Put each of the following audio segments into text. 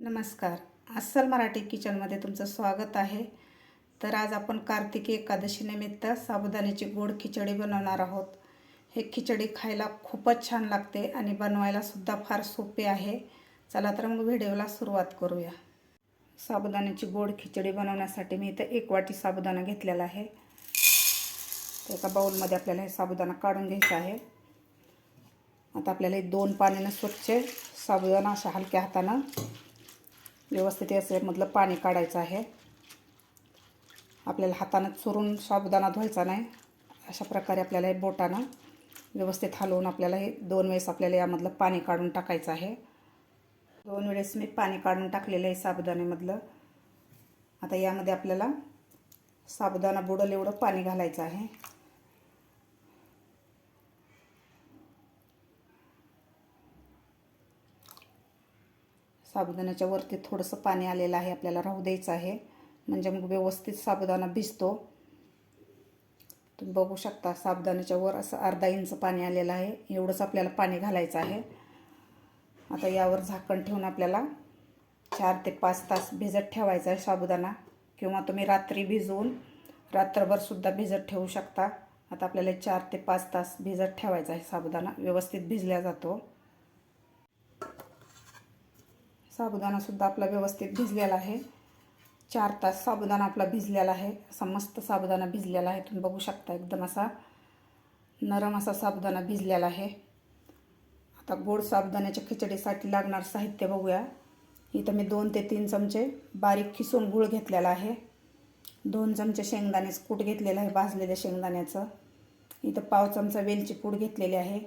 नमस्कार. अस्सल मराठी किचनमध्ये तुमचं स्वागत आहे. तर आज आपण कार्तिकी एकादशीनिमित्त साबुदाण्याची गोड खिचडी बनवणार आहोत. हे खिचडी खायला खूपच छान लागते आणि बनवायला सुद्धा फार सोपे आहे. चला तर मग व्हिडिओला सुरुवात करूया. साबुदाण्याची गोड खिचडी बनवण्यासाठी मी इथे 1 वाटी साबुदाणा घेतलेला आहे. तर एका बाउलमध्ये आपल्याला हे साबुदाणा काढून घ्यायचा आहे. आता आपल्याला 2 पाण्याने स्वच्छ साबुदाणा अशा हलक्या हाताने व्यवस्थित याच्यामधलं पाणी काढायचं आहे. आपल्याला हाताने चुरून साबुदाणा धुवायचा नाही. अशा प्रकारे आपल्याला हे बोटाने व्यवस्थित हलवून आपल्याला हे 2 वेळेस आपल्याला यामधलं पाणी काढून टाकायचं आहे. 2 वेळेस मी पाणी काढून टाकलेलं आहे साबुदाण्यामधलं. आता यामध्ये आपल्याला साबुदाणा बुडेल एवढं पाणी घालायचं आहे. साबुदाण्याच्या वरती थोडंसं पाणी आलेलं आहे, आपल्याला राहू द्यायचं आहे, म्हणजे मग व्यवस्थित साबुदाणा भिजतो. तुम्ही बघू शकता साबुदाण्याच्या वर असं अर्धा इंच पाणी आलेलं आहे. एवढंच आपल्याला पाणी घालायचं आहे. आता यावर झाकण ठेवून आपल्याला 4 ते 5 तास भिजत ठेवायचा आहे साबुदाणा, किंवा तुम्ही रात्री भिजवून रात्रभर सुद्धा भिजत ठेवू शकता. आता आपल्याला 4 ते 5 तास भिजत ठेवायचा आहे. साबुदाणा व्यवस्थित भिजला जातो. साबुदाणा सुद्धा आपला व्यवस्थित भिजलेला आहे. 4 तास साबुदाणा आपला भिजलेला आहे. असा मस्त साबुदाणा भिजलेला आहे. तुम्ही बघू शकता एकदम असा नरम असा साबुदाणा भिजलेला आहे. आता गोड साबुदाण्याच्या खिचडीसाठी लागणार साहित्य बघूया. इथं मी 2 ते 3 चमचे बारीक खिसून गूळ घेतलेला आहे. 2 चमचे शेंगदाण्याचं कूट घेतलेलं आहे, भाजलेल्या शेंगदाण्याचं. इथं पाव चमचा वेलची पूड घेतलेली आहे.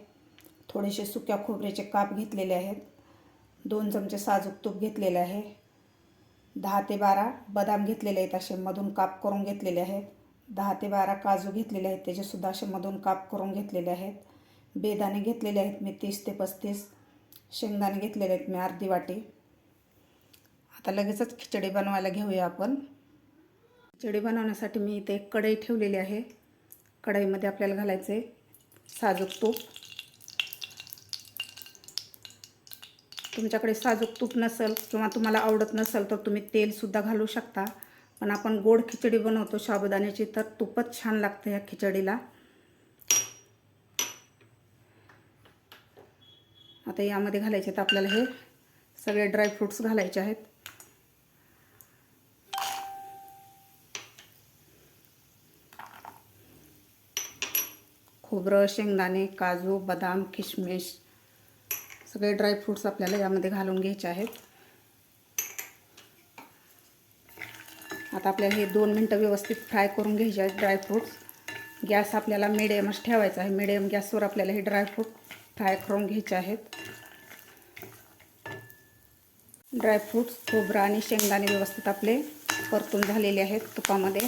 थोडेसे सुक्या खोबऱ्याचे काप घेतलेले आहेत. 2 चमचे साजूक तूप घेतलेले आहे. 10 ते 12 बदाम घेतलेले आहेत, असे मधून काप करून घेतलेले आहेत. 10 ते 12 काजू घेतलेले आहेत, त्याचेसुद्धा असे मधून काप करून घेतलेले आहेत. बेदाणे घेतलेले आहेत मी 30 ते 35. शेंगदाणे घेतलेले आहेत मी अर्धी वाटी. आता लगेचच खिचडी बनवायला घेऊया आपण. खिचडी बनवण्यासाठी मी इथे एक कढई ठेवलेली आहे. कढईमध्ये आपल्याला घालायचे साजूक तूप. तुमच्याकडे साजूक तूप नसेल किंवा तुम्हाला आवडत नसेल तर तुम्ही तेलसुद्धा घालू शकता. पण आपण गोड खिचडी बनवतो साबुदाण्याची, तर तूपच छान लागतं या खिचडीला. आता यामध्ये घालायचे आहेत आपल्याला हे सगळे ड्रायफ्रूट्स घालायचे आहेत. खोबरं, शेंगदाणे, काजू, बदाम, किशमिश सगळे ड्रायफ्रूट्स आपल्याला यामध्ये घालून घ्यायचे आहेत. आता आपल्याला हे 2 मिनटं व्यवस्थित फ्राय करून घ्यायचे आहेत ड्रायफ्रूट्स. गॅस आपल्याला मिडियमच ठेवायचा आहे. मिडियम गॅसवर आपल्याला हे ड्रायफ्रूट फ्राय करून घ्यायचे आहेत. ड्रायफ्रूट्स, खोबरं आणि शेंगदाणे व्यवस्थित आपले परतून झालेले आहेत तुपामध्ये.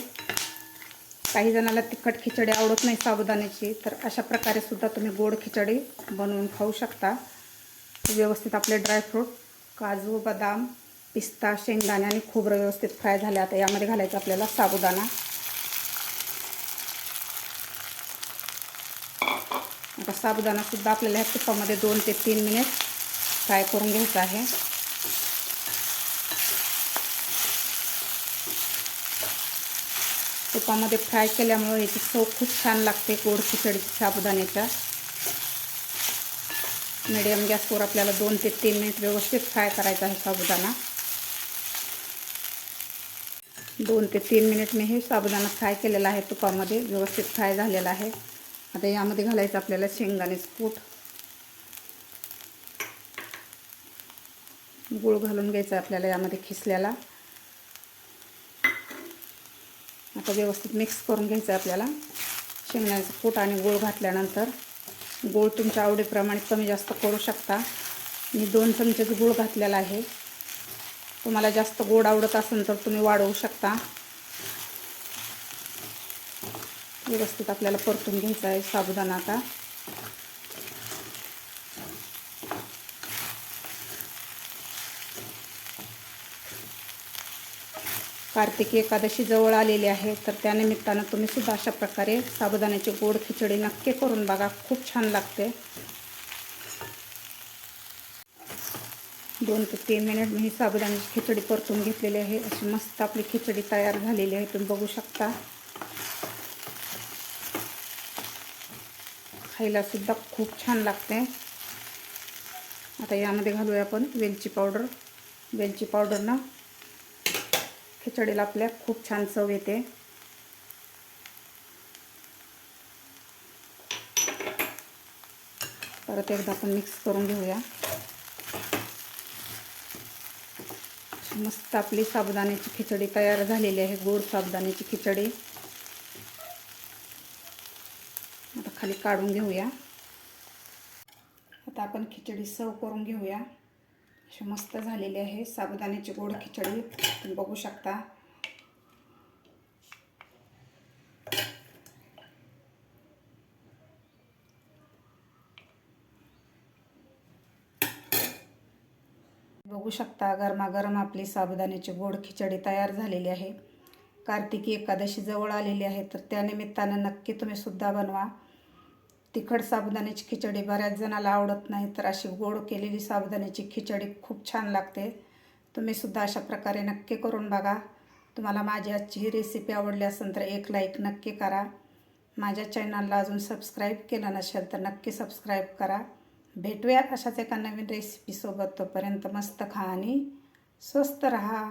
काही जणांना तिखट खिचडी आवडत नाही साबुदाण्याची, तर अशा प्रकारे सुद्धा तुम्ही गोड खिचडी बनवून खाऊ शकता. व्यवस्थित आपले ड्रायफ्रूट, काजू, बदाम, पिस्ता, शेंगदाणे आणि खोबरं व्यवस्थित फ्राय झाले. आता यामध्ये घालायचं आपल्याला साबुदाणा. आता साबुदाणासुद्धा आपल्याला ह्या तुपामध्ये 2 ते 3 मिनिट फ्राय करून घ्यायचं आहे. तुपामध्ये फ्राय केल्यामुळे याची चव खूप छान लागते गोड खिचडी साबुदाण्याच्या. मीडियम गॅसवर आपल्याला 2 ते 3 मिनिट व्यवस्थित फ्राय करायचा आहे साबुदाणा. 2 ते 3 मिनिट मी हे साबुदाणा फ्राय केलेला आहे तुपामध्ये, व्यवस्थित फ्राय झालेला आहे. आता यामध्ये घालायचं आपल्याला शेंगदाण्याचं कूट. गूळ घालून घ्यायचा आपल्याला यामध्ये खिसल्याला. आता व्यवस्थित मिक्स करून घ्यायचं आपल्याला. शेंगदाण्याचं कूट आणि गूळ घातल्यानंतर गूळ तुमच्या आवडीप्रमाणे कमी जास्त करू शकता. मी 2 चमचेच गूळ घातलेला आहे. तुम्हाला जास्त गोड आवडत असेल तर तुम्ही वाढवू शकता. व्यवस्थित आपल्याला परतून घ्यायचा आहे साबुदाणा. आता कार्तिकी एकादशी जवळ आलेली आहे, तर त्यानिमित्तानं तुम्ही सुद्धा अशा प्रकारे साबुदाण्याची गोड खिचडी नक्की करून बघा. खूप छान लागते. 2 ते 3 मिनिट मी साबुदाण्याची खिचडी परतून घेतलेली आहे. अशी मस्त आपली खिचडी तयार झालेली आहे, तुम्ही बघू शकता. खायला सुद्धा खूप छान लागते. आता यामध्ये घालूया आपण वेलची पावडर. वेलची पावडरनं खिचडीला आपल्या खूप छान चव येते. परत एकदा आपण मिक्स करून घेऊया. मस्त आपली साबुदाण्याची खिचडी तयार झालेली आहे, गोड साबुदाण्याची खिचडी. आता खाली काढून घेऊया. आता आपण खिचडी सर्व करून घेऊया. अशी मस्त झालेली आहे साबुदाण्याची गोड खिचडी, तुम्ही बघू शकता. बघू शकता गरमागरम आपली साबुदाण्याची गोड खिचडी तयार झालेली आहे. कार्तिकी एकादशी जवळ आलेली आहे, तर त्यानिमित्तानं नक्की तुम्ही सुद्धा बनवा. तिखट साबुदाण्याची खिचडी बऱ्याच जणाला आवडत नाही, तर अशी गोड केलेली साबुदाण्याची खिचडी खूप छान लागते. तुम्ही सुद्धा अशा प्रकारे नक्की करून बघा. तुम्हाला माझी आजची ही रेसिपी आवडली असेल तर एक लाईक नक्की करा. माझ्या चॅनलला अजून सबस्क्राईब केलं नसेल तर नक्की सबस्क्राईब करा. भेटूया अशाच एका नवीन रेसिपीसोबत. तोपर्यंत मस्त खा आणि स्वस्त रहा.